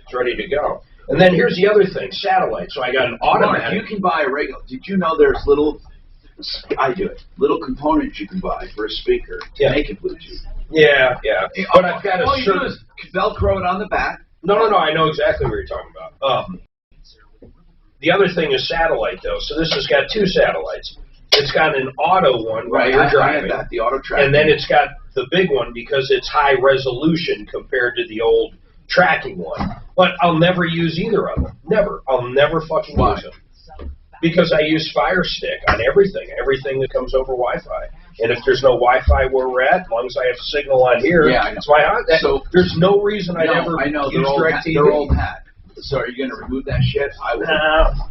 It's ready to go. And then here's the other thing, satellite. So I got an automatic. You can buy a regular. Did you know there's little? I do it. Little components you can buy for a speaker to make it Bluetooth. Yeah. But I've got all you do is Velcro it on the back. No. I know exactly what you're talking about. The other thing is satellite, though. So this has got two satellites. It's got an auto one while you're driving. I have that, the auto tracking. And then it's got the big one because it's high resolution compared to the old tracking one. But I'll never use either of them. Never. I'll never fucking use them. Because I use Fire Stick on everything that comes over Wi-Fi. And if there's no Wi-Fi where we're at, as long as I have signal on here, it's my hot. So there's no reason I'd ever use DirecTV. They're old hat. So are you going to remove that shit? I will.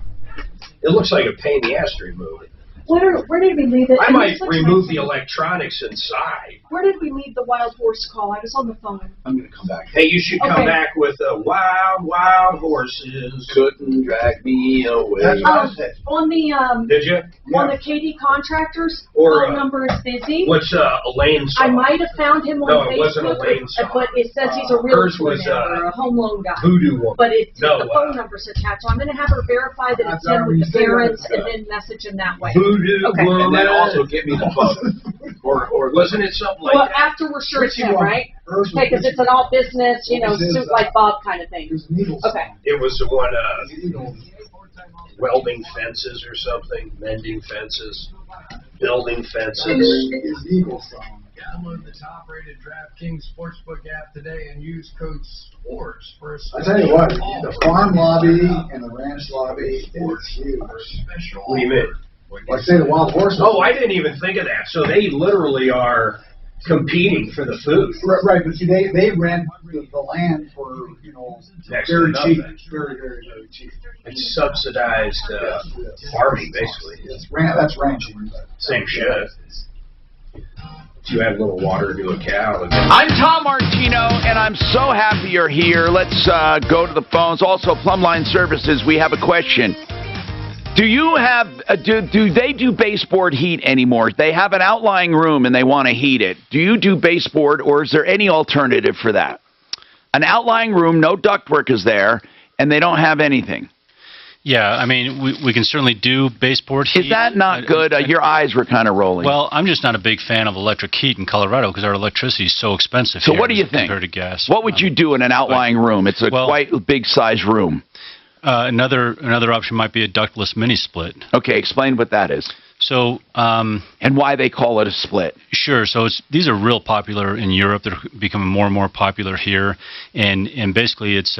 It looks like a pain in the ass to remove it. Where did we leave it? I might remove the electronics inside. Where did we leave the wild horse call? I was on the phone. I'm going to come back. Hey, you should come back with wild horses. Couldn't drag me away. On the Did you? On the KD Contractors, phone number is busy. What's Elaine's song? I might have found him on Facebook. No, it wasn't Elaine's song. But it says he's a realtor was, or a home loan guy. Voodoo one. But the phone number's attached. So I'm going to have her verify that it's him with the parents and then message him that way. Okay. And then also get me the phone. or wasn't it something like that? After we're sure it's him, right? Okay, because it's an all business, suit like Bob kind of thing. Okay. It was the one, welding fences or something, mending fences, building fences. His Eagle song. Download the top-rated DraftKings Sportsbook app today and use code SPORTS for a I tell you what, the farm lobby and the ranch lobby is huge. What do you mean? Like say the wild horses. Oh, I didn't even think of that. So they literally are competing for the food. Right, but see, they rent the land for, very cheap. Very cheap. It's subsidized farming, basically. That's ranching. Same shit. You add a little water to a cow. I'm Tom Martino, and I'm so happy you're here. Let's go to the phones. Also, Plumline Services, we have a question. Do you have, do they do baseboard heat anymore? They have an outlying room and they want to heat it. Do you do baseboard, or is there any alternative for that? An outlying room, no ductwork is there, and they don't have anything. Yeah, I mean, we can certainly do baseboard heat. Is that not good? Your eyes were kind of rolling. Well, I'm just not a big fan of electric heat in Colorado because our electricity is so expensive so here what do you think? compared to gas. What would you do in an outlying room? It's a quite big-sized room. Another option might be a ductless mini split. Okay, explain what that is. So, and why they call it a split. Sure. So these are real popular in Europe. They're becoming more and more popular here, and basically it's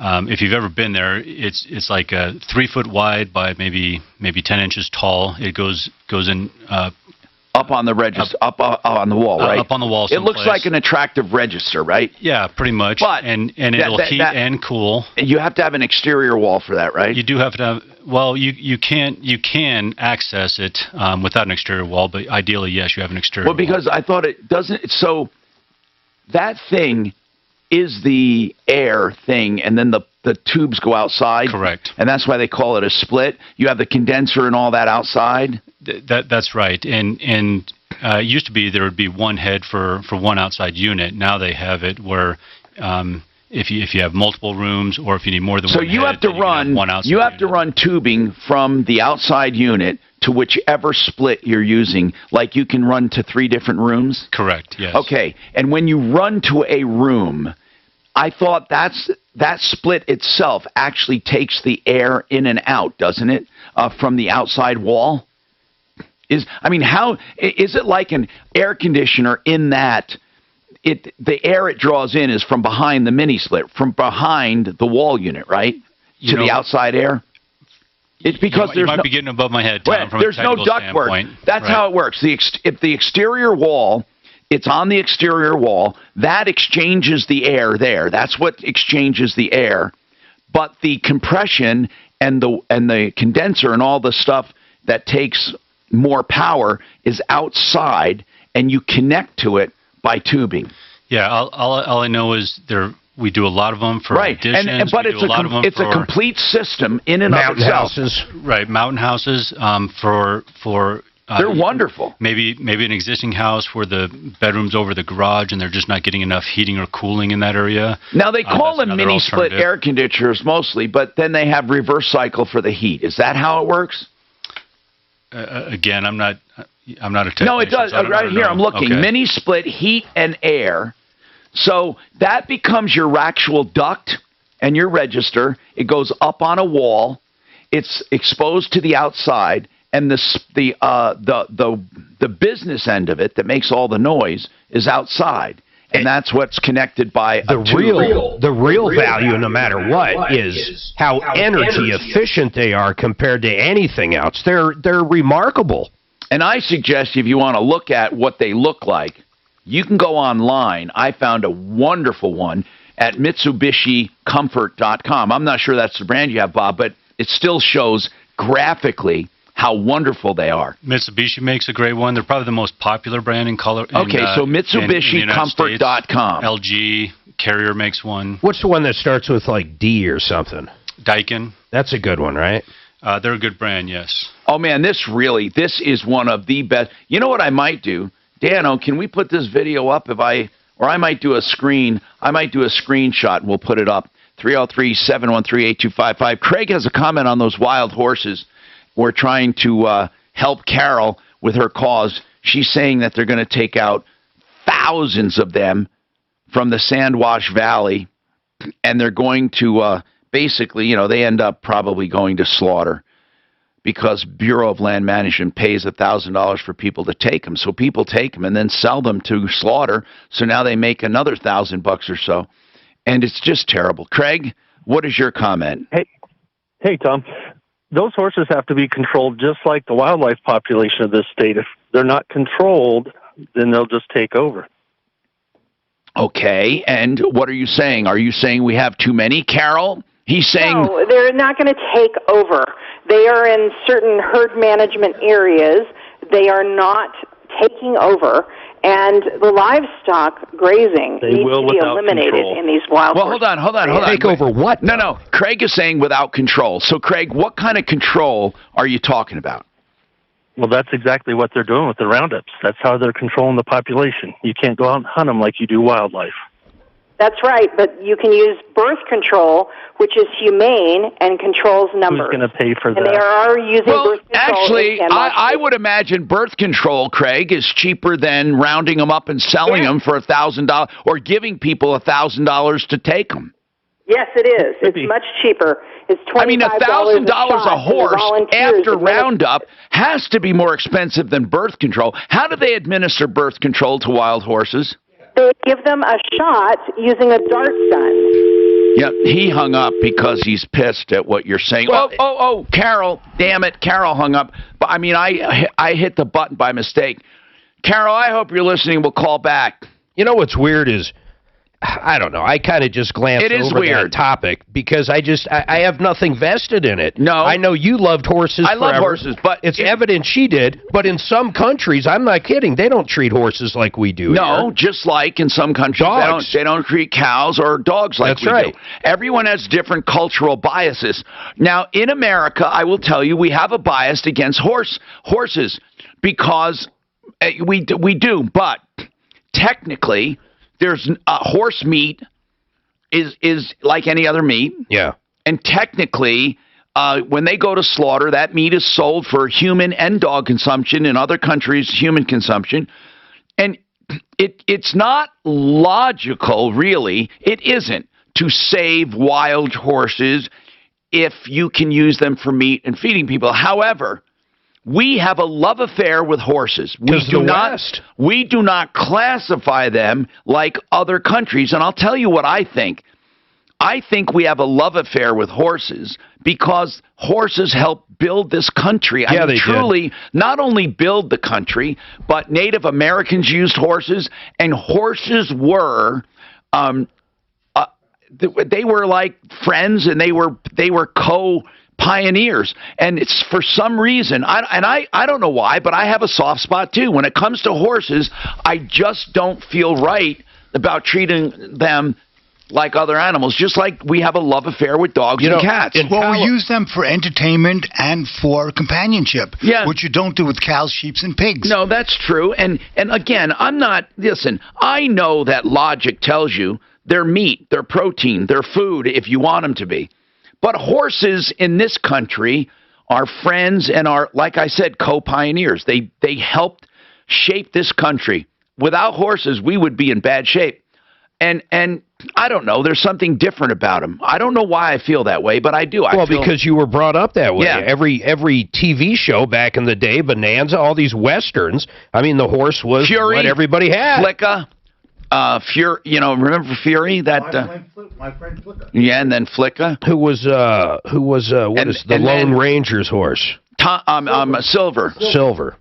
if you've ever been there, it's like 3 foot wide by maybe 10 inches tall. It goes in. Up on the register, up on the wall, right? Up on the wall. It looks like an attractive register, right? Yeah, pretty much. But and it'll heat and cool. You have to have an exterior wall for that, right? You do have to have. Well, you can access it without an exterior wall, but ideally, yes, you have an exterior. Well, because wall. I thought it doesn't. So that thing is the air thing, and then the tubes go outside. Correct. And that's why they call it a split. You have the condenser and all that outside. That's right. And it used to be there would be one head for one outside unit. Now they have it where if you have multiple rooms or if you need more than one head, you have to run tubing from the outside unit to whichever split you're using. Like you can run to 3 different rooms? Correct, yes. Okay. And when you run to a room, I thought that split itself actually takes the air in and out, doesn't it, from the outside wall? How is it like an air conditioner in that the air it draws in is from behind the mini split, from behind the wall unit, right? To the outside air? It's because you might be getting above my head, Tom, from there's no ductwork. That's how it works. If the exterior wall, it's on the exterior wall, that exchanges the air there. That's what exchanges the air. But the compression and the condenser and all the stuff that takes more power is outside, and you connect to it by tubing. Yeah, all I know is we do a lot of them for additions. But it's a complete system in and of itself. Mountain houses. Right, mountain houses for They're wonderful. Maybe an existing house where the bedroom's over the garage and they're just not getting enough heating or cooling in that area. Now, they call them mini-split air conditioners mostly, but then they have reverse cycle for the heat. Is that how it works? Again, I'm not a technician. No, it does. Right here, I'm looking. Okay. Mini-split heat and air. So that becomes your actual duct and your register. It goes up on a wall. It's exposed to the outside. And the business end of it that makes all the noise is outside, and that's what's connected by the real value, no matter what, is how energy efficient they are compared to anything else. They're remarkable. And I suggest if you want to look at what they look like, you can go online. I found a wonderful one at MitsubishiComfort.com. I'm not sure that's the brand you have, Bob, but it still shows graphically how wonderful they are. Mitsubishi makes a great one. They're probably the most popular brand in color. Okay, so MitsubishiComfort.com. LG Carrier makes one. What's the one that starts with like D or something? Daikin. That's a good one, right? They're a good brand, yes. Oh man, this is one of the best. You know what I might do, Dano? Can we put this video up? I might do a screenshot and we'll put it up. 303-713-8255. Craig has a comment on those wild horses. We're trying to help Carol with her cause. She's saying that they're going to take out thousands of them from the Sandwash Valley, and they're going to basically, they end up probably going to slaughter because Bureau of Land Management pays $1,000 for people to take them. So people take them and then sell them to slaughter. So now they make another $1,000 or so, and it's just terrible. Craig, what is your comment? Hey, Tom. Those horses have to be controlled just like the wildlife population of this state. If they're not controlled, then they'll just take over. Okay, and what are you saying? Are you saying we have too many, Carol? He's saying... No, they're not going to take over. They are in certain herd management areas. They are not taking over. And the livestock grazing needs to be eliminated in these wild horses. Hold on. Take over what? No. Craig is saying without control. So, Craig, what kind of control are you talking about? Well, that's exactly what they're doing with the roundups. That's how they're controlling the population. You can't go out and hunt them like you do wildlife. That's right, but you can use birth control, which is humane and controls numbers. Who's going to pay for that? And they are using birth control. Actually, I would imagine birth control, Craig, is cheaper than rounding them up and selling them for $1,000 or giving people $1,000 to take them. Yes, it is. It's much cheaper. It's $25 $1,000 a horse after roundup has to be more expensive than birth control. How do they administer birth control to wild horses? They give them a shot using a dart gun. Yep, he hung up because he's pissed at what you're saying. Oh, Carol, damn it, Carol hung up. But I mean, I hit the button by mistake. Carol, I hope you're listening. We'll call back. You know what's weird is, I don't know, I kind of just glanced over that topic because I have nothing vested in it. No. I know you loved horses forever. I love horses, but... It's evident she did, but in some countries, I'm not kidding, they don't treat horses like we do here. Just like in some countries, they don't treat cows or dogs like we do. Everyone has different cultural biases. Now, in America, I will tell you, we have a bias against horses because we do, but technically... There's horse meat is like any other meat. Yeah. And technically, when they go to slaughter, that meat is sold for human and dog consumption. In other countries, human consumption. And it's not logical, really. It isn't to save wild horses if you can use them for meat and feeding people. However, we have a love affair with horses. We do not classify them like other countries. And I'll tell you what I think. I think we have a love affair with horses because horses help build this country. Yeah, they truly not only build the country, but Native Americans used horses, and horses were they were like friends, and they were pioneers. And it's for some reason, I don't know why, but I have a soft spot too. When it comes to horses, I just don't feel right about treating them like other animals, just like we have a love affair with dogs and cats. Well, we use them for entertainment and for companionship, which you don't do with cows, sheep, and pigs. No, that's true. And again, listen, I know that logic tells you they're meat, they're protein, they're food if you want them to be. But horses in this country are friends and are, like I said, co-pioneers. They helped shape this country. Without horses, we would be in bad shape. And I don't know. There's something different about them. I don't know why I feel that way, but I do. Because you were brought up that way. Yeah. Every TV show back in the day, Bonanza, all these westerns. I mean, the horse was Fury, what everybody had. Flicka, Fury. remember Fury? That my friend Flicka. Yeah, and then Flicka, who was the Lone Ranger's horse? Silver. Silver.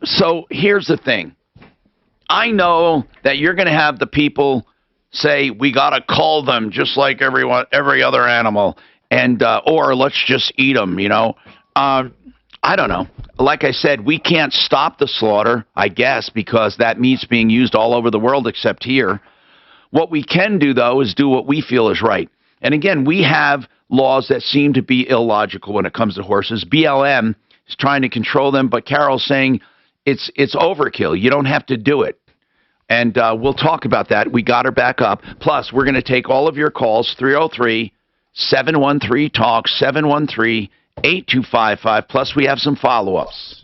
So here's the thing. I know that you're going to have the people say we got to cull them just like every other animal, and or let's just eat them. I don't know. Like I said, we can't stop the slaughter, I guess, because that meat's being used all over the world except here. What we can do, though, is do what we feel is right. And again, we have laws that seem to be illogical when it comes to horses. BLM is trying to control them, but Carol's saying it's overkill. You don't have to do it. And we'll talk about that. We got her back up. Plus, we're going to take all of your calls, 303-713-TALK, 713-8255. Plus, we have some follow-ups.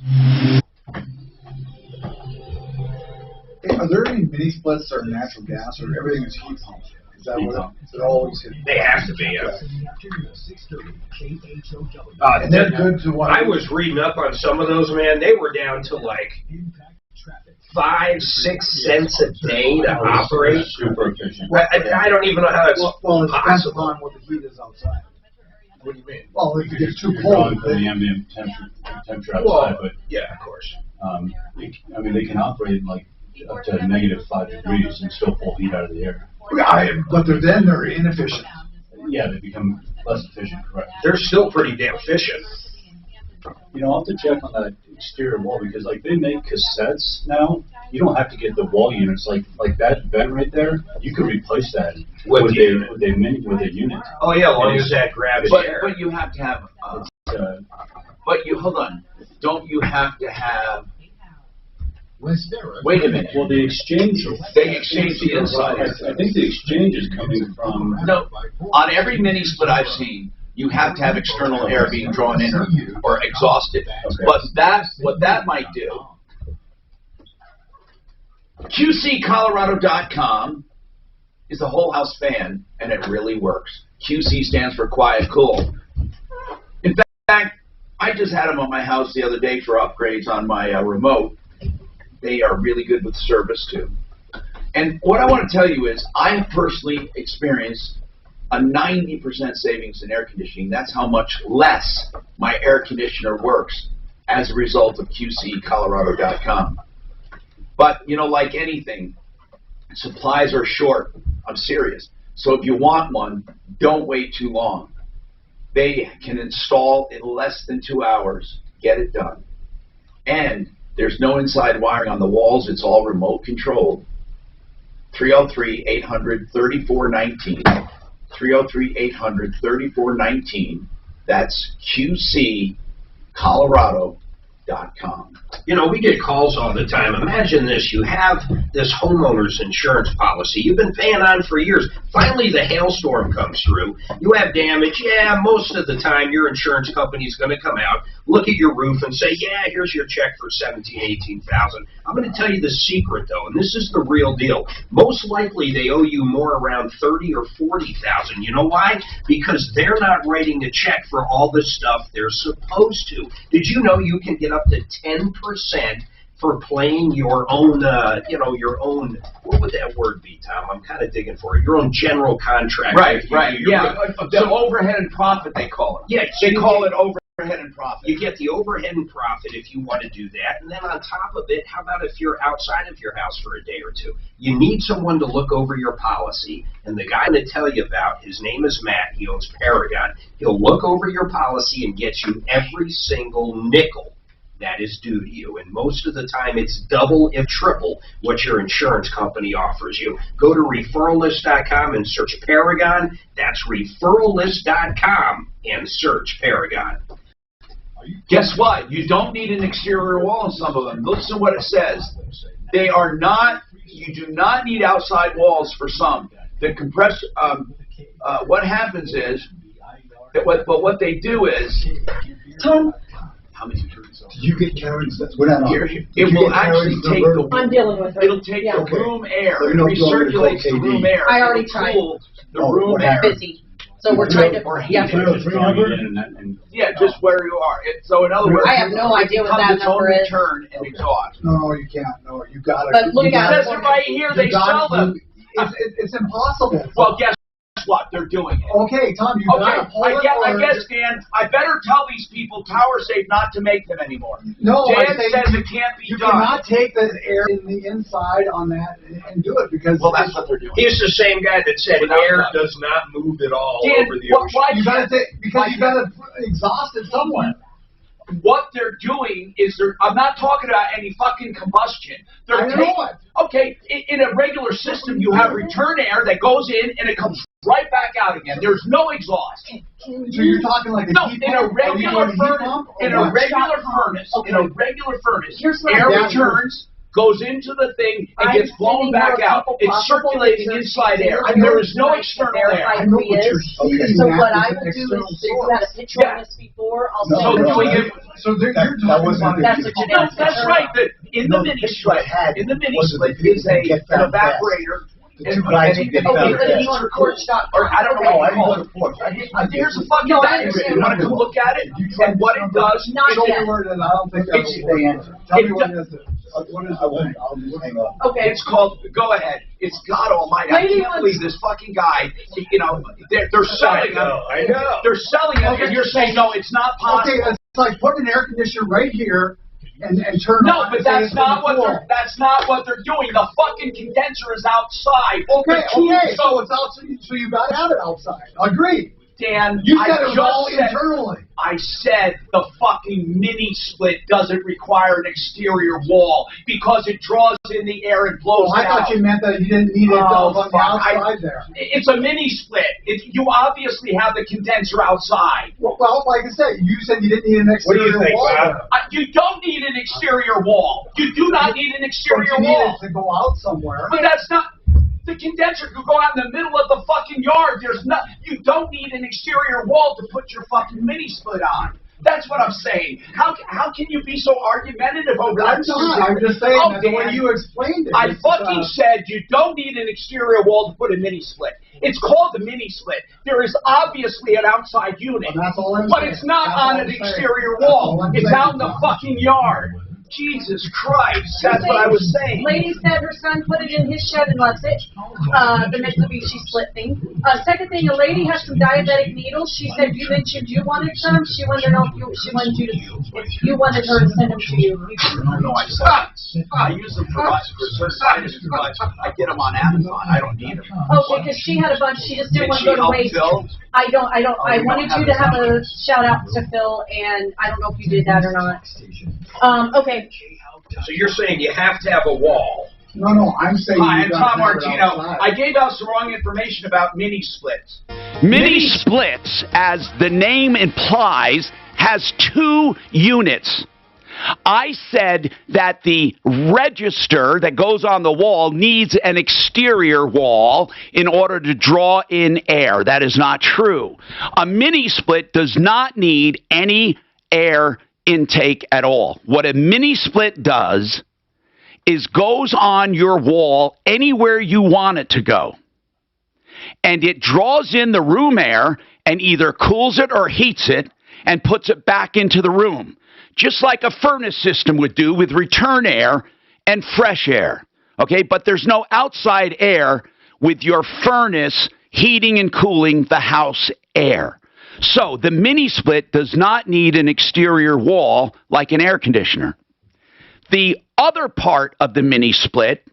Hey, are there any mini splits that are natural gas, or everything is heat pump? Is that what they're always hitting? They have to be. And they're good to what? I was reading up on some of those, man. They were down to like 5-6 cents a day to operate. Super efficient. I don't even know how that's well, it depends possible. upon what the heat is outside. What do you mean? Well, if it gets too You're cold, drawing from the ambient temperature outside, Well, but yeah, of course. they can operate like up to -5 degrees and still pull heat out of the air. but they're inefficient. Yeah, they become less efficient, correct. They're still pretty damn efficient. I'll have to check on that exterior wall because like they make cassettes now. You don't have to get the wall units like that vent right there. You could replace that with a unit. Oh yeah, as long as that grabs air. But you have to have. Hold on. Don't you have to have? Wait a minute. Well, the exchange. They exchange the inside. I think the exchange is coming from. No, on every mini split I've seen, you have to have external air being drawn in or exhausted. Okay. But what that might do. QCColorado.com is a whole house fan, and it really works. QC stands for quiet, cool. In fact, I just had them on my house the other day for upgrades on my remote. They are really good with service, too. And what I want to tell you is I have personally experienced a 90% savings in air conditioning. That's how much less my air conditioner works as a result of QCColorado.com. But, like anything, supplies are short. I'm serious. So if you want one, don't wait too long. They can install in less than 2 hours. Get it done. And there's no inside wiring on the walls. It's all remote controlled. 303-800-3419. 303-800-3419. That's QCColorado.com. We get calls all the time. Imagine this. You have this homeowner's insurance policy you've been paying on for years. Finally, the hailstorm comes through. You have damage. Yeah, most of the time, your insurance company's going to come out, look at your roof, and say, yeah, here's your check for $17,000, $18,000. I'm going to tell you the secret, though, and this is the real deal. Most likely, they owe you more around $30,000 or $40,000. You know why? Because they're not writing a check for all the stuff they're supposed to. Did you know you can get up to 10% for playing your own, your own, what would that word be, Tom? I'm kind of digging for it. Your own general contract. Right. Yeah, the overhead and profit, they call it. Yeah, they call it overhead and profit. You get the overhead and profit if you want to do that. And then on top of it, how about if you're outside of your house for a day or two? You need someone to look over your policy. And the guy I'm going to tell you about, his name is Matt. He owns Paragon. He'll look over your policy and get you every single nickel that is due to you. And most of the time it's double if triple what your insurance company offers you. Go to referrallist.com and search Paragon. That's referrallist.com and search Paragon. Guess what? You don't need an exterior wall in some of them. Listen to what it says. They are not, you do not need outside walls for some. The compressor, what happens is, what they do is, Tom, how many? you get Karen's? We're not on. It will actually take the. I'm dealing with her. It'll take the room air. It recirculates the room air. I already tried. The room air. Busy. So we're trying to. Yeah. Yeah, just where you are. So in other words, I have no idea what that number is. Turn and exhaust. No, you can't. No, you got it. But look at it. It says it right here. They sell them. It's impossible. Well, guess what? They're doing it. Okay, Tom, you gotta pull it. I guess, Dan, I better tell these people PowerSafe not to make them anymore. No, Dan says it can't be you done. You cannot take the air in the inside on that and do it because. Well, that's what they're doing. He's the same guy that said air does not move at all over the ocean. Why you gotta exhaust it somewhere. What they're doing is I'm not talking about any fucking combustion. They're okay, in a regular system, you have return air that goes in and it comes right back out again. There's no exhaust. So you're talking like in a regular furnace. In a regular furnace. In a regular furnace, air returns, goes into the thing, and gets blown back out. It's circulating inside air, and there is no external air. I know what you're saying. So what I will do is, you had a picture of this before, I'll send it to you. So you're talking about That's what you're doing. That's right. In the mini split is an evaporator. Okay, but you want a porch stop. Or I don't know what you call it. Here's a fucking diagram. You want to come look at it? And what it does. Not yet. I don't think that was the answer. Tell me what it is. What is it? Okay. It's called, go ahead. It's God Almighty. I can't believe this fucking guy, they're selling them. I know. They're selling them, and you're saying, no, it's not possible. Okay, it's like putting an air conditioner right here and turn no, on. but that's not what they're doing. The fucking condenser is outside. Okay, so it's outside. So you got to have it outside. Agreed. Dan, you said it was all internally. I said the fucking mini split doesn't require an exterior wall because it draws in the air and blows it out. I thought you meant that you didn't need it on the outside there. It's a mini split. You obviously have the condenser outside. Well, like I said, you said you didn't need an exterior wall. You don't need an exterior wall. You do not need an exterior wall. To go out somewhere. But that's not. The condenser could go out in the middle of the fucking yard. You don't need an exterior wall to put your fucking mini split on. That's what I'm saying. How can you be so argumentative over that? I'm just saying that's the way you explained it. I fucking said you don't need an exterior wall to put a mini split. It's called the mini split. There is obviously an outside unit, but it's not on an exterior wall. It's out in the fucking yard. Jesus Christ, that's what I was saying. Lady said her son put it in his shed and left it. The Mitsubishi split thing. Second thing, a lady has some diabetic needles. She said you mentioned you wanted some. She wanted to know if you wanted her to send them to you. No, I use them for sinus providers. I get them on Amazon. I don't need them. Okay, because she had a bunch. She just didn't want to go to waste. I wanted you to have a shout out to Phil, and I don't know if you did that or not. Okay. So you're saying you have to have a wall? No, I'm saying. Hi, I'm Tom Martino. I gave out some wrong information about mini splits. Mini splits, as the name implies, has 2 units. I said that the register that goes on the wall needs an exterior wall in order to draw in air. That is not true. A mini split does not need any air intake at all. What a mini split does is goes on your wall anywhere you want it to go. And it draws in the room air and either cools it or heats it and puts it back into the room, just like a furnace system would do with return air and fresh air. Okay, but there's no outside air with your furnace heating and cooling the house air. So the mini split does not need an exterior wall like an air conditioner. The other part of the mini split,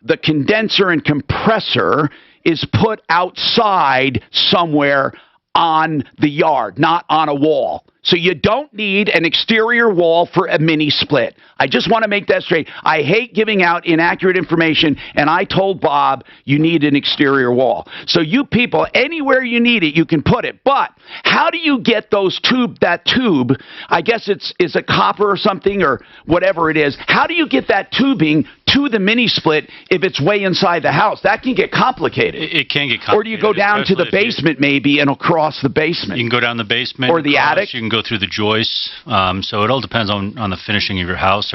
the condenser and compressor, is put outside somewhere on the yard, not on a wall. So you don't need an exterior wall for a mini split. I just want to make that straight. I hate giving out inaccurate information, and I told Bob you need an exterior wall. So you people, anywhere you need it, you can put it. But how do you get that tube, I guess it's a copper or something or whatever it is, how do you get that tubing to the mini split if it's way inside the house? That can get complicated. It can get complicated. Or do you go down to the basement maybe and across the basement? You can go down the basement. Or the attic. You can go through the joists. So it all depends on the finishing of your house.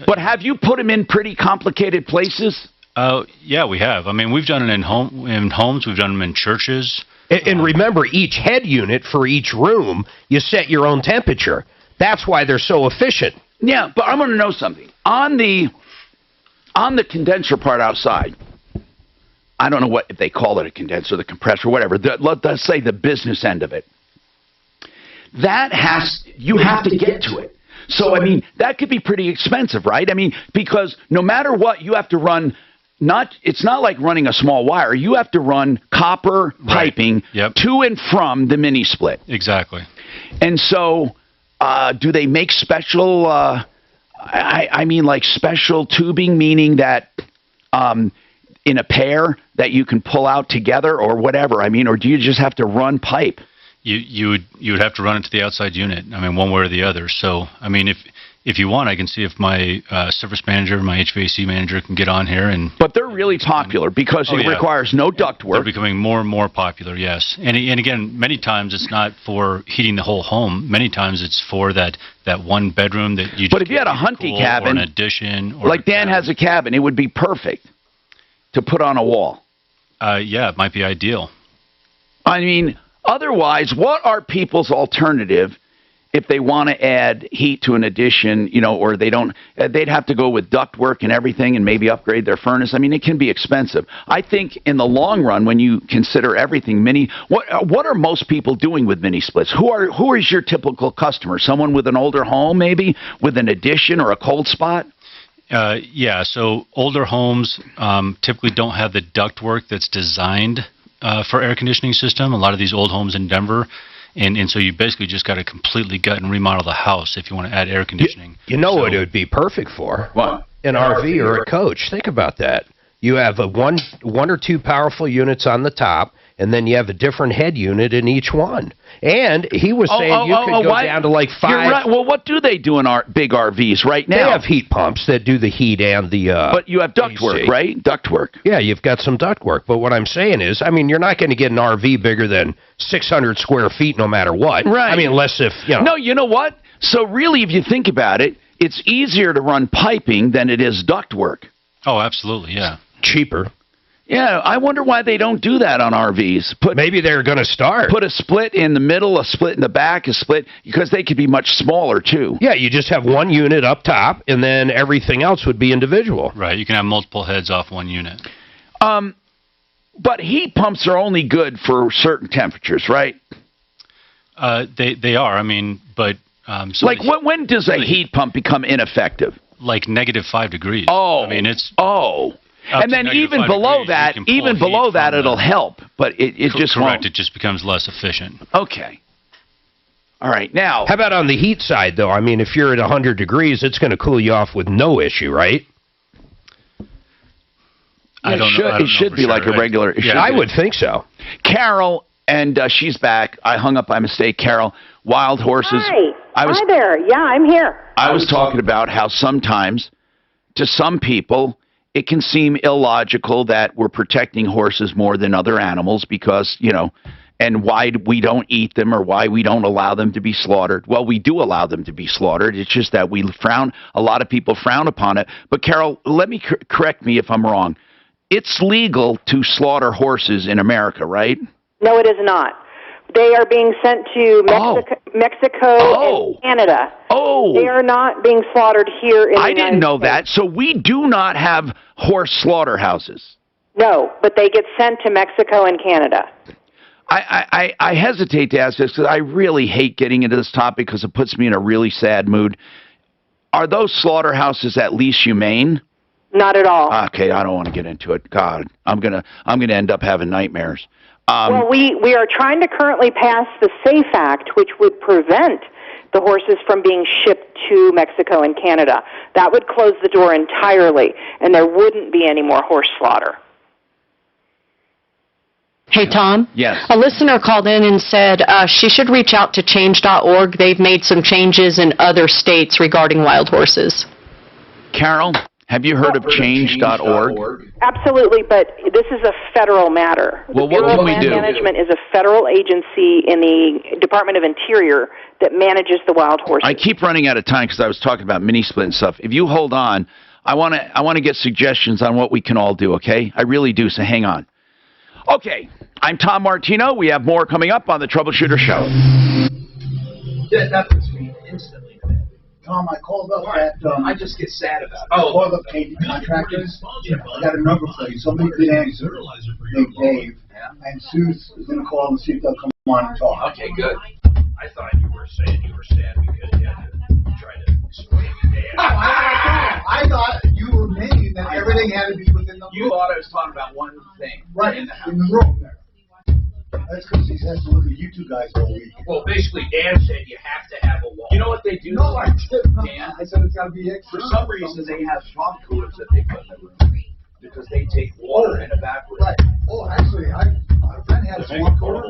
But have you put them in pretty complicated places? Yeah, we have. I mean, we've done it in homes. We've done them in churches. And remember, each head unit for each room, you set your own temperature. That's why they're so efficient. Yeah, but I want to know something. On the condenser part outside, I don't know if they call it a condenser, the compressor, whatever. Let's say the business end of it. You have to get to it. So, I mean, that could be pretty expensive, right? I mean, because no matter what, you have to run, it's not like running a small wire. You have to run copper piping to and from the mini split. Exactly. And so, do they make special, I mean, like special tubing, meaning that in a pair that you can pull out together or whatever? I mean, or do you just have to run pipe? You would have to run it to the outside unit. I mean, one way or the other. So, I mean, if you want, I can see if my service manager, my HVAC manager can get on here and. But they're really popular because it requires no ductwork. They're becoming more and more popular. Yes, and again, many times it's not for heating the whole home. Many times it's for that one bedroom that you. But if you had a hunting cabin, or an addition, or like Dan has a cabin, it would be perfect to put on a wall. Yeah, it might be ideal. I mean. Otherwise, what are people's alternative if they want to add heat to an addition, or they'd have to go with ductwork and everything and maybe upgrade their furnace? I mean, it can be expensive. I think in the long run, when you consider everything what are most people doing with mini splits? Who is your typical customer? Someone with an older home, maybe with an addition or a cold spot? Yeah, so older homes typically don't have the ductwork that's designed for air conditioning system. A lot of these old homes in Denver, and so you basically just got to completely gut and remodel the house if you want to add air conditioning. You know what it would be perfect for? What? An RV or a coach. Think about that. You have one or two powerful units on the top, and then you have a different head unit in each one. And he was saying you could go down to like 5. You're right. Well, what do they do in our big RVs right now? They have heat pumps that do the heat and the But you have ductwork, right? Ductwork. Yeah, you've got some ductwork. But what I'm saying is, I mean, you're not going to get an RV bigger than 600 square feet no matter what. Right. I mean, unless if, No, you know what? So really, if you think about it, it's easier to run piping than it is ductwork. Oh, absolutely, yeah. Cheaper. Yeah, I wonder why they don't do that on RVs. Maybe they're going to start. Put a split in the middle, a split in the back, a split, because they could be much smaller, too. Yeah, you just have one unit up top, and then everything else would be individual. Right, you can have multiple heads off one unit. But heat pumps are only good for certain temperatures, right? They are, I mean, but... when does a heat pump become ineffective? Like -5 degrees. Oh. I mean, it's... Oh. And then even below that, it'll help, but it just won't. Correct, it just becomes less efficient. Okay. All right, now. How about on the heat side, though? I mean, if you're at 100 degrees, it's going to cool you off with no issue, right? It should be like a regular. I would think so. Carol, and she's back. I hung up by mistake. Carol, wild horses. Hi. Hi there. Yeah, I'm here. I was talking about how sometimes, to some people, it can seem illogical that we're protecting horses more than other animals because, and why we don't eat them or why we don't allow them to be slaughtered. Well, we do allow them to be slaughtered. It's just that a lot of people frown upon it. But Carol, let me correct me if I'm wrong. It's legal to slaughter horses in America, right? No, it is not. They are being sent to Mexico and Canada. Oh. They are not being slaughtered here in the United States. I didn't know that. So we do not have horse slaughterhouses. No, but they get sent to Mexico and Canada. I hesitate to ask this because I really hate getting into this topic because it puts me in a really sad mood. Are those slaughterhouses at least humane? Not at all. Okay, I don't want to get into it. God, I'm gonna end up having nightmares. Well, we are trying to currently pass the SAFE Act, which would prevent the horses from being shipped to Mexico and Canada. That would close the door entirely, and there wouldn't be any more horse slaughter. Hey, Tom? Yes. A listener called in and said she should reach out to change.org. They've made some changes in other states regarding wild horses. Carol, have you heard of change.org? Absolutely, but this is a federal matter. Well, what can we do? Land Management is a federal agency in the Department of Interior that manages the wild horses. I keep running out of time because I was talking about mini split and stuff. If you hold on, I want to get suggestions on what we can all do, okay? I really do, so hang on. Okay, I'm Tom Martino. We have more coming up on the Troubleshooter Show. Yeah, that puts me instantly to bed. Tom, I called up that. I just get sad about it. Oh, called up painting contractors. I got a number for you. Somebody did answer. Named Dave. And Sue's is going to call and see if they'll come on and talk. Okay, good. I thought you were saying you were sad because you had to try to explain Dan. I thought you were meaning that everything had to be within the room. You thought I was talking about one thing. Right, in the house. in the room there. That's because he has to look at you two guys all week. Well, basically, Dan said you have to have a wall. You know what they do? No, I didn't. Dan, I said it's got to be extra. for some reason, they have swamp coolers that they put in the room because they take water and evaporate. Right. Oh, actually, my friend had a swamp cooler.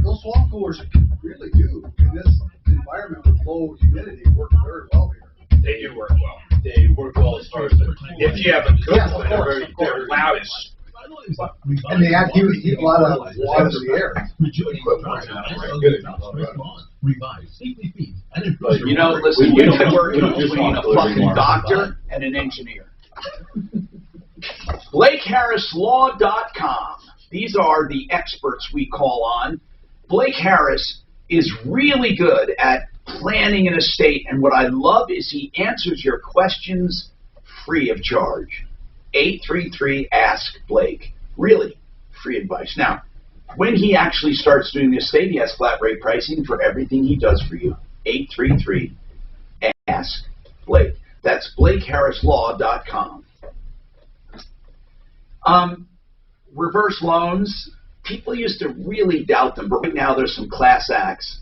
Those swamp coolers really do, in this environment with low humidity, work very well here. They do work well. They work well as far as If you have a good Yeah, one, they're loudest. And they have to keep a lot of water in the air. But, you know, listen, you can work between a fucking doctor and an engineer. BlakeHarrisLaw.com. These are the experts we call on. Blake Harris is really good at planning an estate, and what I love is he answers your questions free of charge. 833-ASK-BLAKE. Really, free advice. Now, when he actually starts doing the estate, he has flat rate pricing for everything he does for you. 833-ASK-BLAKE. That's BlakeHarrisLaw.com. Reverse loans, people used to really doubt them, but right now there's some class acts.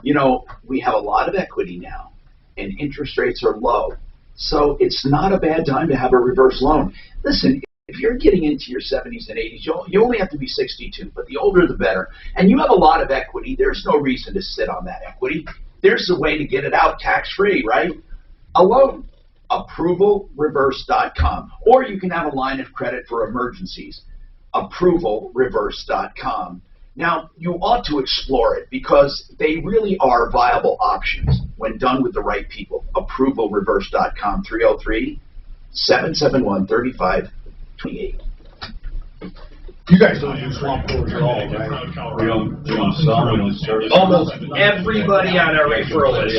You know, we have a lot of equity now, and interest rates are low. So it's not a bad time to have a reverse loan. Listen, if you're getting into your 70s and 80s, you only have to be 62, but the older the better. And you have a lot of equity. There's no reason to sit on that equity. There's a way to get it out tax-free, right? A loan. ApprovalReverse.com. Or you can have a line of credit for emergencies. ApprovalReverse.com. Now, you ought to explore it because they really are viable options when done with the right people. ApprovalReverse.com, 303-771-3528. You guys don't use swamp coolers at all, right? We don't sell, we don't service. Almost everybody on our referral list.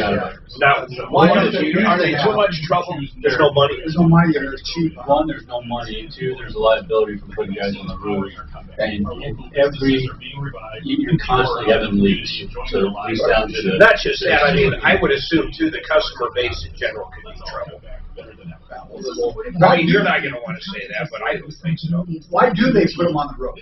Now, Are they too much trouble? There's no money. There's no money. It's cheap. One, there's no money. Two, there's a liability for putting guys on the roof. And you're constantly having leaks. So it leaks down to the... Not just that, I mean, I would assume, too, the customer base in general could be in trouble. I mean, you're not going to want to say that, but I would think so. Why do they put them on the roof?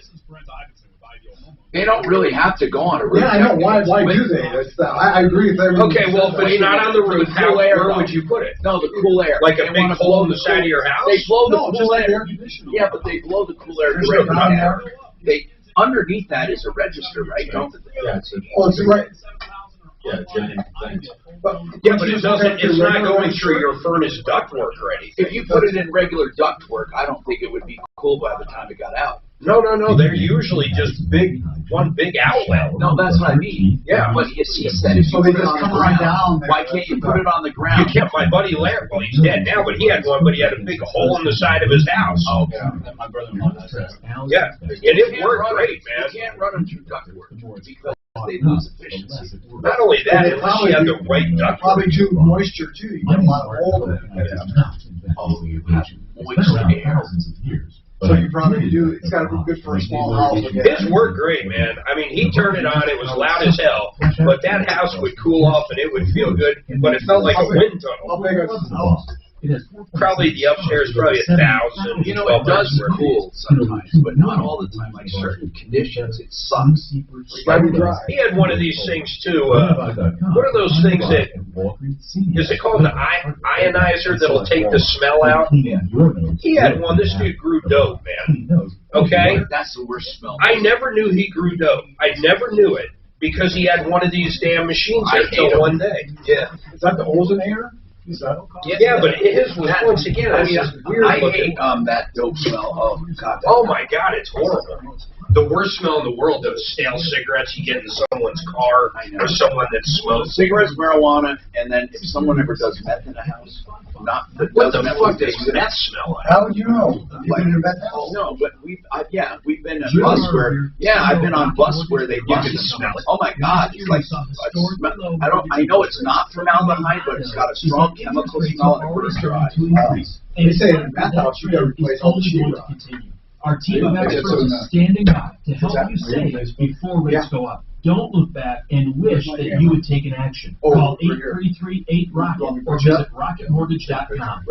They don't really have to go on a roof. Yeah, I know. Why do they? I agree with everything. Okay, well, if it's not on the roof, where would you put it? No, the cool air. Like a big hole in the side of your house? They blow the cool like air. Yeah, but they blow the cool air directly up. They underneath that is a register, right? Don't they? Yeah, it's right. Yeah, giant thing. Yeah, but it doesn't. It's not going through your furnace ductwork or anything. If you put it in regular ductwork, I don't think it would be cool by the time it got out. No. They're usually just one big outlet. No, that's what I mean. Yeah. But he said if you So they put it just on come the right ground, down. why can't you put it on the You ground? can't. My buddy Larry, well, he's dead now, but he had one, but he had a big hole in the side of his house. Oh, Yeah, my brother-in-law does that. Yeah, and it worked great, man. You can't run them through ductwork because they lose efficiency. Not only that, unless you have the right ductwork. Probably too moisture too. You get a lot of mold in it. Oh, you have moisture air. So you probably do. It's got to be good for a small house. His worked great, man. I mean, he turned it on. It was loud as hell, but that house would cool off and it would feel good. But it felt like a wind tunnel. How big is the house? Probably the upstairs, probably 1,000. You know, it does cool sometimes, but not all the time. Like certain conditions, it sucks. He had one of these things too. What are those things that, is it called an ionizer that'll take the smell out? He had one. This dude grew dope, man. Okay? That's the worst smell. I never knew he grew dope. I never knew it because he had one of these damn machines there till one day. Yeah. Is that the ozone air? Is that? Yeah, but his was once again. I weird hate that dope smell. Oh God. Oh my God, it's horrible. The worst smell in the world, those stale cigarettes you get in someone's car or someone that smokes. Cigarettes, marijuana, and then if someone ever does meth in a house, what the fuck does meth smell like? How would you know? You've been in a meth house? No, but we've been on bus where I've been on bus where they can smell it. Oh my God, it's like I know it's not formaldehyde, but it's got a strong chemical smell and it burns your eyes. They say in a meth house you got to replace all the sheetrock. Our team of experts is standing by to help you save before rates go up. Don't look back and wish that you would take an action. Call 833-8-ROCKET or visit rocketmortgage.com.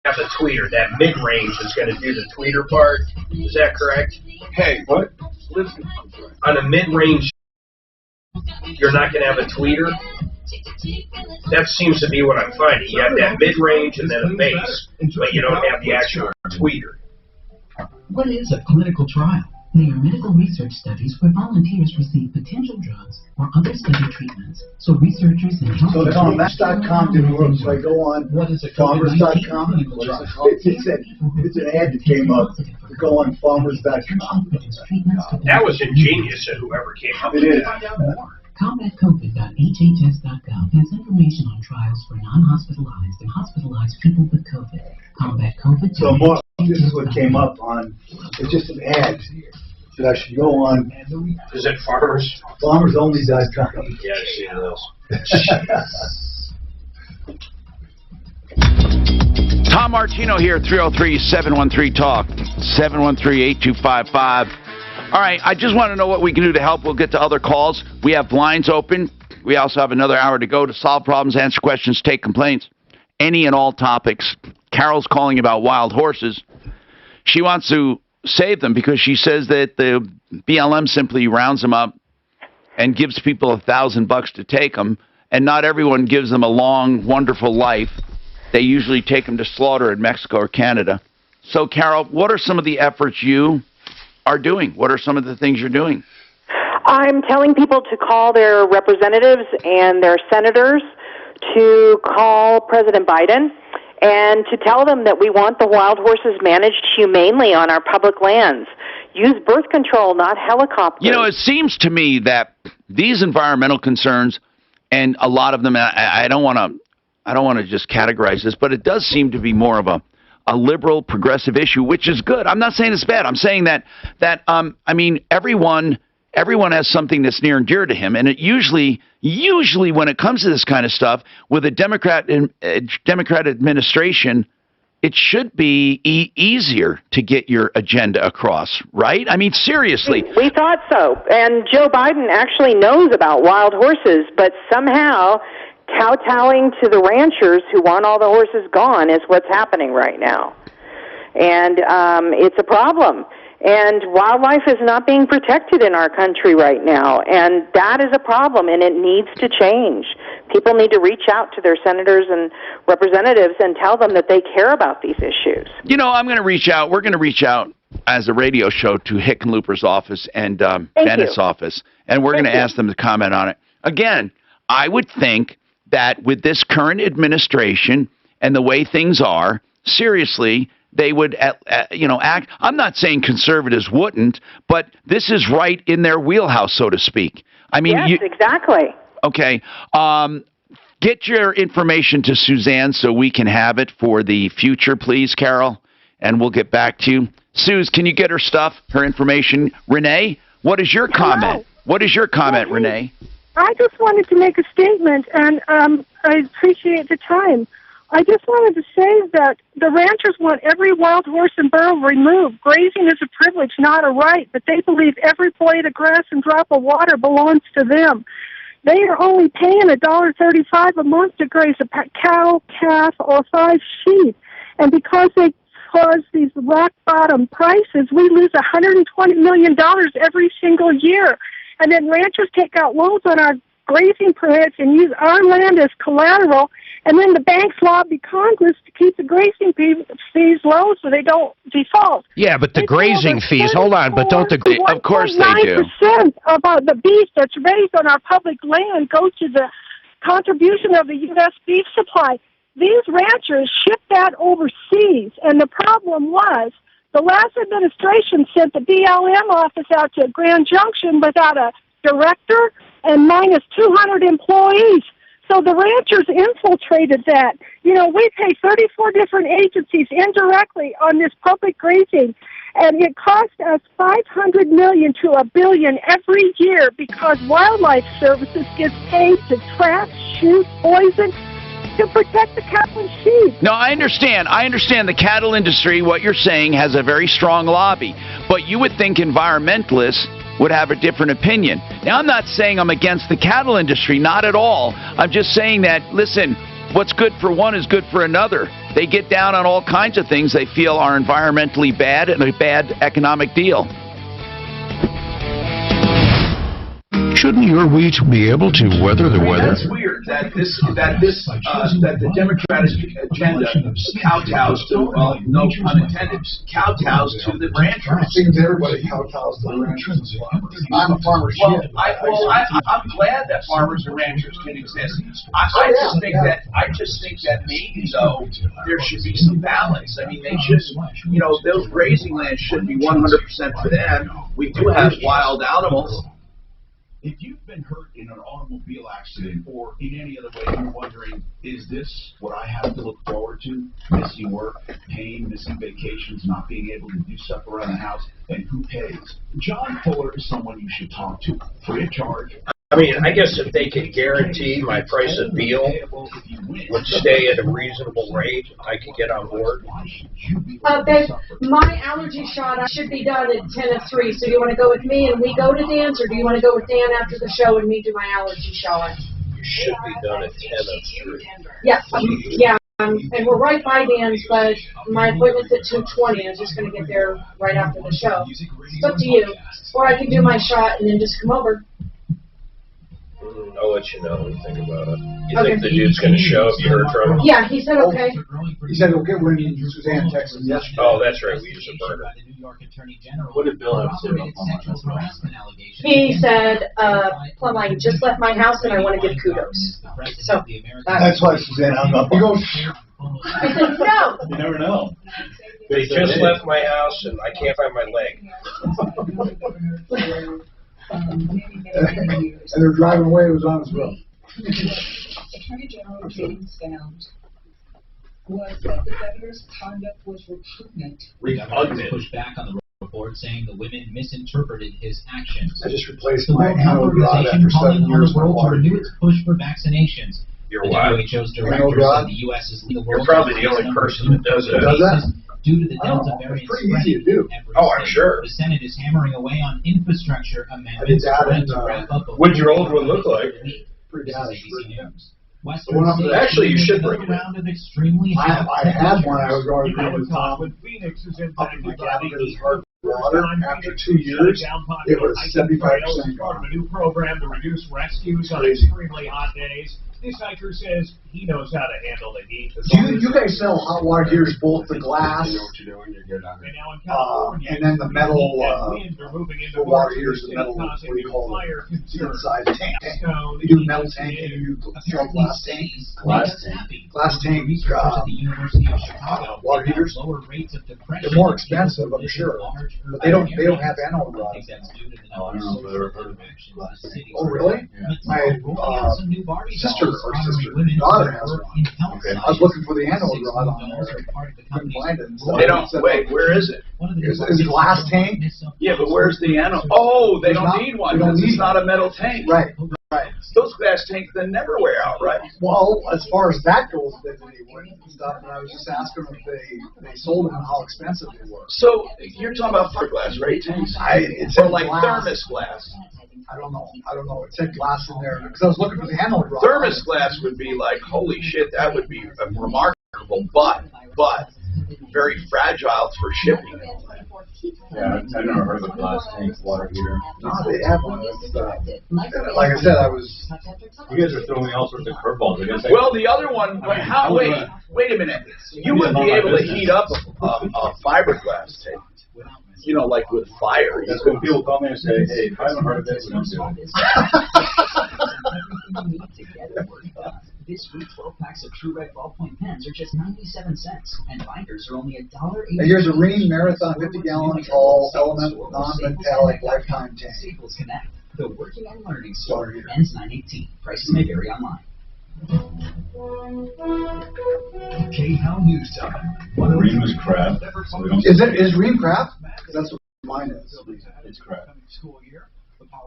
Have a tweeter. That mid-range is going to do the tweeter part. Is that correct? Hey, what? Listen, on a mid-range, you're not going to have a tweeter? That seems to be what I'm finding. You have that mid-range and then a base, but you don't have the actual tweeter. What is a clinical trial? They are medical research studies where volunteers receive potential drugs or other study treatments. So researchers and health. So Farmers.com didn't work. So I go on Farmers.com. It's an ad that came up to go on Farmers.com. That was ingenious of whoever came up with that. CombatCovid.hhs.gov has information on trials for non-hospitalized and hospitalized people with COVID. Combat COVID. So more, this is what came up on. It's just an ad that I should go on. Is it Farmers? FarmersOnly.com. Yeah, I've seen those. Tom Martino here, 303-713-TALK, 713-8255. All right, I just want to know what we can do to help. We'll get to other calls. We have lines open. We also have another hour to go to solve problems, answer questions, take complaints, any and all topics. Carol's calling about wild horses. She wants to save them because she says that the BLM simply rounds them up and gives people $1,000 to take them, and not everyone gives them a long, wonderful life. They usually take them to slaughter in Mexico or Canada. So, Carol, what are some of the efforts you are doing? What are some of the things you're doing? I'm telling people to call their representatives and their senators, to call President Biden, and to tell them that we want the wild horses managed humanely on our public lands. Use birth control, not helicopters. You know, it seems to me that these environmental concerns, and a lot of them, I don't want to just categorize this, but it does seem to be more of a liberal, progressive issue, which is good. I'm not saying it's bad. I'm saying that I mean, everyone has something that's near and dear to him, and it usually when it comes to this kind of stuff, with a Democrat administration, it should be easier to get your agenda across, right? I mean, seriously. We thought so, and Joe Biden actually knows about wild horses, but somehow kowtowing to the ranchers who want all the horses gone is what's happening right now. And it's a problem. And wildlife is not being protected in our country right now. And that is a problem, and it needs to change. People need to reach out to their senators and representatives and tell them that they care about these issues. You know, I'm going to reach out. We're going to reach out as a radio show to Hickenlooper's office and Bennett's office, and we're going to ask them to comment on it. Again, I would think that with this current administration and the way things are, seriously, they would, act. I'm not saying conservatives wouldn't, but this is right in their wheelhouse, so to speak. I mean, yes, exactly. Okay. Get your information to Suzanne so we can have it for the future, please, Carol, and we'll get back to you. Suze, can you get her stuff, her information? Renee, what is your comment? What is your comment, Renee? I just wanted to make a statement, and I appreciate the time. I just wanted to say that the ranchers want every wild horse and burro removed. Grazing is a privilege, not a right, but they believe every blade of grass and drop of water belongs to them. They are only paying $1.35 a month to graze a cow, calf, or 5 sheep. And because they cause these rock-bottom prices, we lose $120 million every single year. And then ranchers take out loans on our grazing permits and use our land as collateral, and then the banks lobby Congress to keep the grazing fees low so they don't default. Yeah, but the grazing fees, hold on, but don't the... Of course they do. 9% of the beef that's raised on our public land goes to the contribution of the U.S. beef supply. These ranchers ship that overseas, and the problem was the last administration sent the BLM office out to Grand Junction without a director and minus 200 employees. So the ranchers infiltrated that. You know, we pay 34 different agencies indirectly on this public grazing, and it costs us $500 million to $1 billion every year because Wildlife Services gets paid to trap, shoot, poison, to protect the cattle and sheep. No, I understand. I understand the cattle industry, what you're saying, has a very strong lobby. But you would think environmentalists would have a different opinion. Now, I'm not saying I'm against the cattle industry, not at all. I'm just saying that, listen, what's good for one is good for another. They get down on all kinds of things they feel are environmentally bad and a bad economic deal. Shouldn't your wheat be able to weather the weather? That's weird that the Democratic agenda kowtows to, well, no pun intended, kowtows to the ranchers. It seems everybody kowtows to the ranchers. I'm a farmer. I'm glad that farmers and ranchers can exist. I just think that maybe though there should be some balance. I mean, they should, you know, those grazing lands should be 100% for them. We do have wild animals. If you've been hurt in an automobile accident or in any other way, you're wondering, is this what I have to look forward to? Missing work, pain, missing vacations, not being able to do stuff around the house, and who pays? John Fuller is someone you should talk to, free of charge. I mean, I guess if they could guarantee my price of veal would stay at a reasonable rate, I could get on board. Babe, my allergy shot should be done at 10 of 3. So do you want to go with me and we go to Dan's, or do you want to go with Dan after the show and me do my allergy shot? You should be done at 10 of 3. Yeah, and we're right by Dan's, but my appointment's at 2:20. I was just going to get there right after the show. It's up to you. Or I can do my shot and then just come over. I'll let you know when you think about it. You think the dude's going to show if you heard from him? Yeah, he said okay. He said okay when Suzanne texted him yesterday. Oh, that's right. We use a burner. What did Bill have to say about Plumline? He said, Plumline just left my house and I want to give kudos. So that's why Suzanne hung up. He goes, I said, no. You never know. They just left my house and I can't find my leg. And they're driving away. It was on his road. Attorney General James found was that the governor's conduct was repugnant. Repugnant. Pushed back on the report, saying the women misinterpreted his actions. I just replaced my anode rod after 7 years on the world to renew its push for vaccinations. You're the wild. WHO's director said the U.S. is leading the world. You're probably the only person that does it. Does that? Due to the Delta variant it's pretty easy to do. Oh, I'm sure. The Senate is hammering away on infrastructure amendments to wrap up. What'd your old one look like? Pretty bad. Actually, you should bring it in. I had one. I was going to Tom. Phoenix is Up in my cabin, it was hard water. After 2 years, it was 75% gone. A new program to reduce rescues on extremely hot days. This hiker says he knows how to handle the heat. Do you guys sell hot water heaters, both the glass and then the metal water heaters, the metal, what do you call it, inside tank. You do metal tank and you do glass tank. Glass tank water heaters. They're more expensive, I'm sure, but they don't have anode rods. Oh, really? My daughter has one. Okay. I was looking for the anode rod on there. Couldn't find it. So they don't. Wait, where is it? Is it a glass tank? Yeah, but where's the anode? Oh, they don't need one. It's not a metal tank. Right. Right. Those glass tanks then never wear out, right? Well, as far as that goes, they wouldn't and stuff. And I was just asking if they sold them and how expensive they were. So you're talking about fiberglass, right? It's like glass. Thermos glass. I don't know. It said glass in there because I was looking for the handle rod. Thermos glass would be like, holy shit, that would be remarkable, but very fragile for shipping. Yeah, I've never heard of a glass tank water heater. No, they have one. Like I said, you guys are throwing all sorts of curveballs. Well, the other one, wait a minute. You would be able to heat up a fiberglass tank. You know, like with fire. That's when people call me and say, hey, if I haven't heard of this, we don't do it. This week, 12 packs of True Red ballpoint pens are just 97 cents, and binders are only $1.80. Here's a Rheem Marathon 50-gallon tall element non-metallic lifetime tank. Staples Connect, the working and learning store, ends 9/18. Prices may vary online. K-How News Time. Rheem is crap. Is Rheem crap? That's what mine is. It's crap.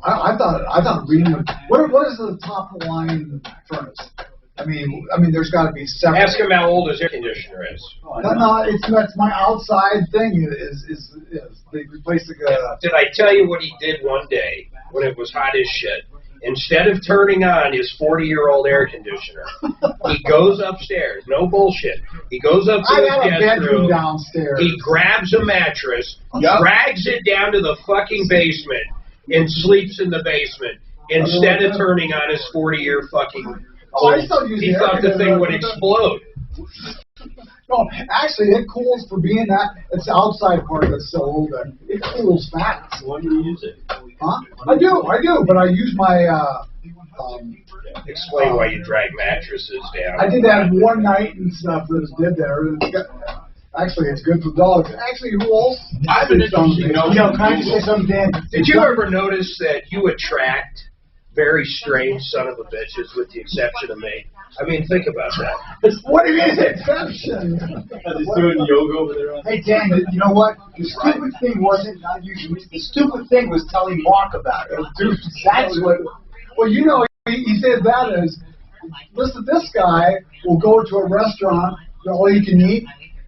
I thought Rheem would. What is the top line furnace? I mean, there's got to be several. Ask him how old his air conditioner is. No, that's my outside thing. Is they replaced the. Did I tell you what he did one day when it was hot as shit? Instead of turning on his 40-year-old air conditioner, he goes upstairs. No bullshit. He goes up to his guest room downstairs. He grabs a mattress, drags it down to the fucking basement, and sleeps in the basement instead of turning on his 40-year fucking. He thought the thing would explode. No, actually, it cools for being that. It's the outside part that's so old that it cools fast. Why do you use it? Huh? I do, but I use my. Explain why you drag mattresses down. I did that one night and stuff. Did there. Actually, it's good for dogs. Actually, who else? I've been interesting. Can I just say something, Dan? Did you ever notice that you attract very strange son of a bitches, with the exception of me? I mean, think about that. What do you mean, exception? He's doing yoga over there. Hey, Dan, you know what? The stupid thing wasn't not using it. The stupid thing was telling Mark about it. That's what. Well, you know, he said that as, listen, this guy will go to a restaurant, all you can eat,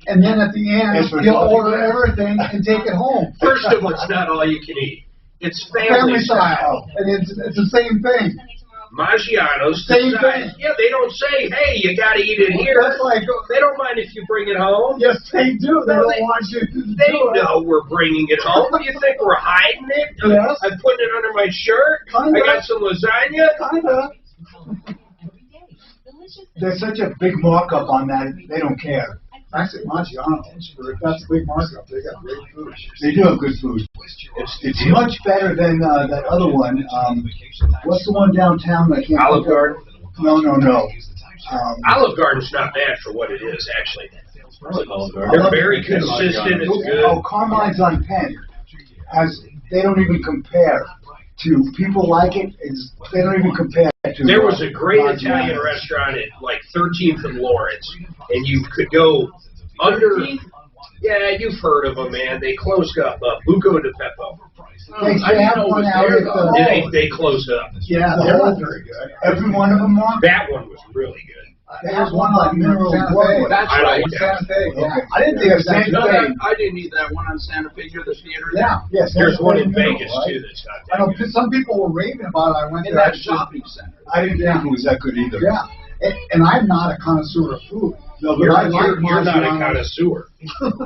and then at the end, he'll order everything and take it home. First of all, it's not all you can eat. It's family style. And it's the same thing. Maggiano's same thing. Yeah, they don't say, hey, you got to eat it here. That's like, they don't mind if you bring it home. Yes, they do. They don't want you to They know we're bringing it home. Do you think we're hiding it? Yes. I'm putting it under my shirt. Kinda. I got some lasagna. Kinda. There's such a big markup on that, they don't care. Actually, Maggiano's, that's a big markup. They got great food. They do have good food. It's much better than that other one. What's the one downtown? I can't. Olive Garden? No. Olive Garden's not bad for what it is, actually. They're very consistent. It's good. Oh, Carmine's on Penn. They don't even compare to people like it. They don't even compare to. There was a great Italian restaurant at like 13th and Lawrence, and you could go under. Yeah, you've heard of them, man. They closed up. Buco de Beppo. They have one out at They closed up. Yeah, they're not very good. Every one of them are? That one was really good. There's one like Mineral Water. That's right. Santa Fe. Yeah. I didn't think it was Santa Fe. I didn't eat that one on Santa Fe near the theater. Yeah. Yes. There's one in Vegas too that's got that. I know some people were raving about it. I went in there. that shopping center. I didn't think it was that good either. Yeah. And I'm not a connoisseur of food. No, but you're not a connoisseur.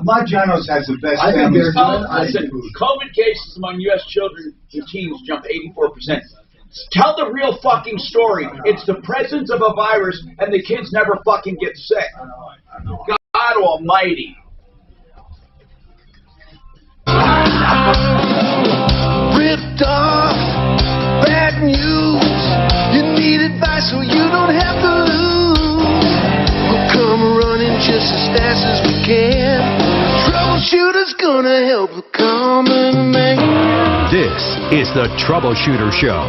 Maggiano's has the best I think family they're style food. COVID cases among U.S. children and teens jumped 84%. Tell the real fucking story. It's the presence of a virus, and the kids never fucking get sick. I know. God Almighty. Ripped off, bad news. You need advice so you don't have to lose. We'll come running just as fast as we can. Troubleshooter's gonna help the common man. This is the Troubleshooter Show.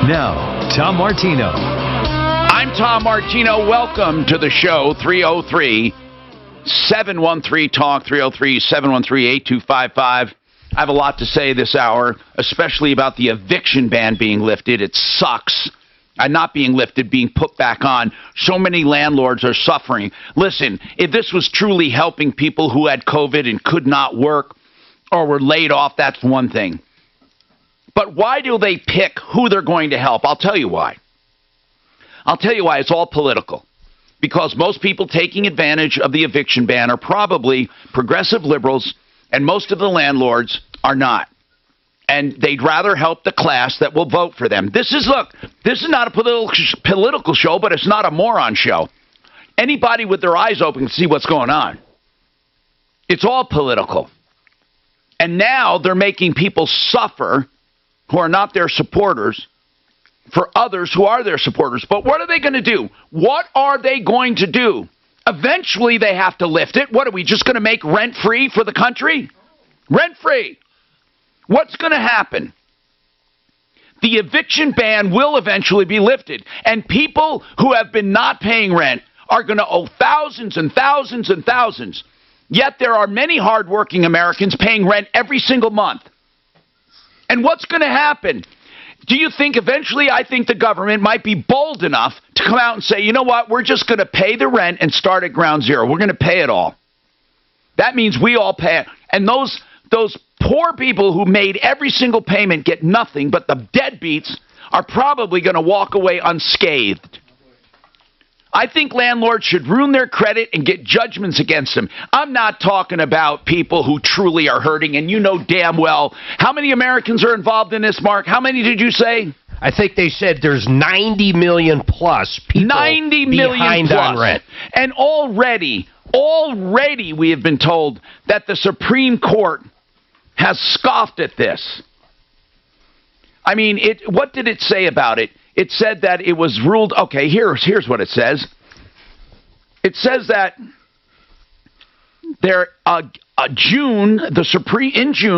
Now, Tom Martino. I'm Tom Martino. Welcome to the show. 303-713-TALK, 303-713-8255. I have a lot to say this hour, especially about the eviction ban being lifted. It sucks. and not being lifted, being put back on. So many landlords are suffering. Listen, if this was truly helping people who had COVID and could not work or were laid off, that's one thing. But why do they pick who they're going to help? I'll tell you why. I'll tell you why. It's all political. Because most people taking advantage of the eviction ban are probably progressive liberals, and most of the landlords are not. And they'd rather help the class that will vote for them. This is not a political show, but it's not a moron show. Anybody with their eyes open can see what's going on. It's all political. And now they're making people suffer who are not their supporters for others who are their supporters. But what are they going to do? What are they going to do? Eventually they have to lift it. What, are we just going to make rent free for the country? Rent free. What's going to happen? The eviction ban will eventually be lifted, and people who have been not paying rent are going to owe thousands and thousands and thousands. Yet there are many hardworking Americans paying rent every single month. And what's going to happen? Do you think eventually, I think the government might be bold enough to come out and say, you know what, we're just going to pay the rent and start at ground zero. We're going to pay it all. That means we all pay it. And those poor people who made every single payment get nothing, but the deadbeats are probably going to walk away unscathed. I think landlords should ruin their credit and get judgments against them. I'm not talking about people who truly are hurting, and you know damn well. How many Americans are involved in this, Mark? How many did you say? I think they said there's 90 million plus people 90 million behind plus. on rent. And already we have been told that the Supreme Court has scoffed at this. I mean, what did it say about it? It said that it was ruled, okay, here's what it says. It says that in June,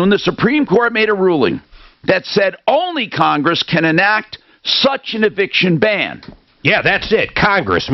the Supreme Court made a ruling that said only Congress can enact such an eviction ban. Yeah, that's it. Congress.